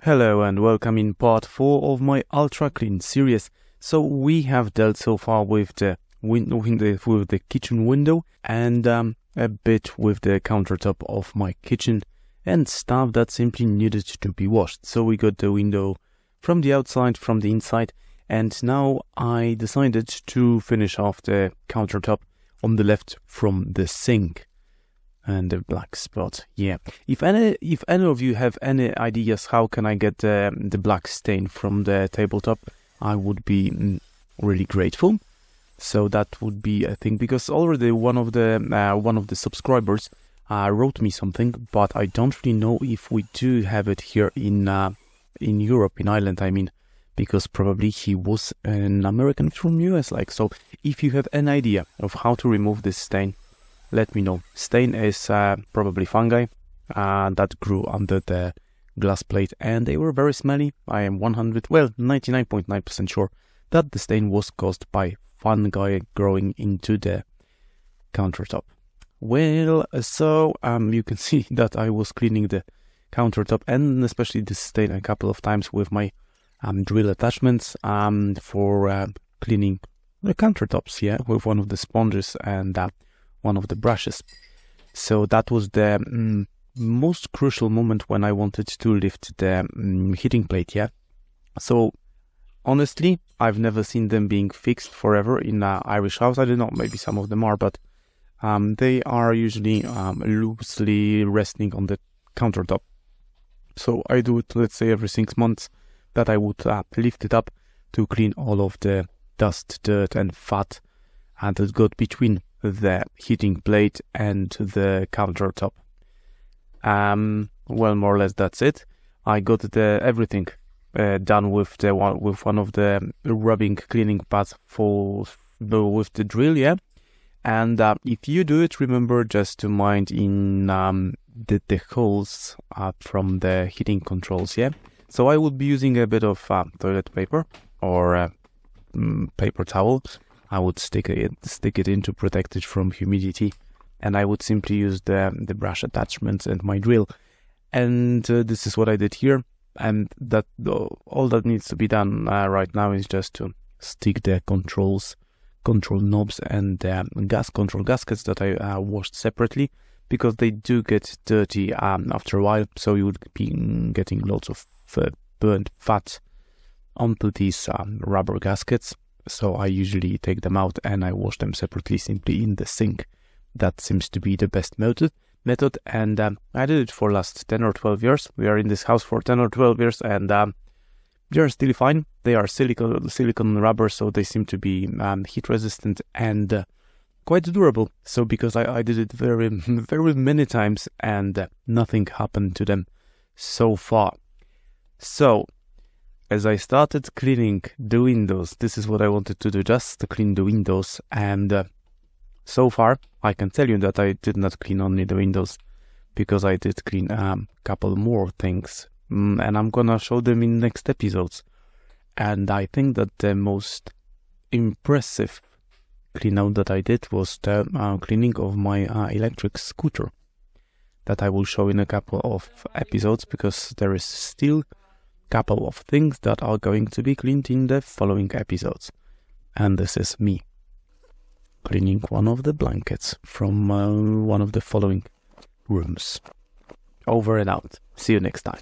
Hello and welcome in part 4 of my Ultra Clean series. So we have dealt so far with the with the kitchen window and a bit with the countertop of my kitchen and stuff that simply needed to be washed. So we got the window from the outside, from the inside, and now I decided to finish off the countertop on the left from the sink. And the black spot, yeah. If any of you have any ideas how can I get the black stain from the tabletop, I would be really grateful. So that would be a thing, because already one of the subscribers wrote me something, but I don't really know if we do have it here in Europe, in Ireland. I mean, because probably he was an American from US. So if you have an idea of how to remove this stain, let me know. Stain is probably fungi that grew under the glass plate, and they were very smelly. I am 99.9% sure that the stain was caused by fungi growing into the countertop. Well, so you can see that I was cleaning the countertop and especially this stain a couple of times with my drill attachments for cleaning the countertops, yeah, with one of the sponges and one of the brushes. So that was the most crucial moment when I wanted to lift the heating plate, yeah. So honestly, I've never seen them being fixed forever in an Irish house. I don't know, maybe some of them are, but they are usually loosely resting on the countertop. So I do it, let's say, every 6 months, that I would lift it up to clean all of the dust, dirt and fat that got between the heating plate and the countertop. Well, more or less that's it. I got everything done with one of the rubbing cleaning pads with the drill, yeah. And if you do it, remember just to mind in the holes from the heating controls, yeah. So I would be using a bit of toilet paper or paper towel. I would stick it in to protect it from humidity, and I would simply use the brush attachments and my drill. And this is what I did here. And that all that needs to be done right now is just to stick the control knobs and gas control gaskets that I washed separately, because they do get dirty after a while. So you would be getting lots of burnt fat onto these rubber gaskets. So I usually take them out and I wash them separately, simply in the sink. That seems to be the best method. And I did it for last 10 or 12 years. We are in this house for 10 or 12 years, and they're still fine. They are silicone rubber, so they seem to be heat resistant and quite durable. So because I did it very, very many times and nothing happened to them so far. So as I started cleaning the windows, this is what I wanted to do, just to clean the windows. And so far, I can tell you that I did not clean only the windows, because I did clean a couple more things. And I'm gonna show them in next episodes. And I think that the most impressive clean out that I did was the cleaning of my electric scooter, that I will show in a couple of episodes, because there is still couple of things that are going to be cleaned in the following episodes. And this is me cleaning one of the blankets from one of the following rooms. Over and out. See you next time.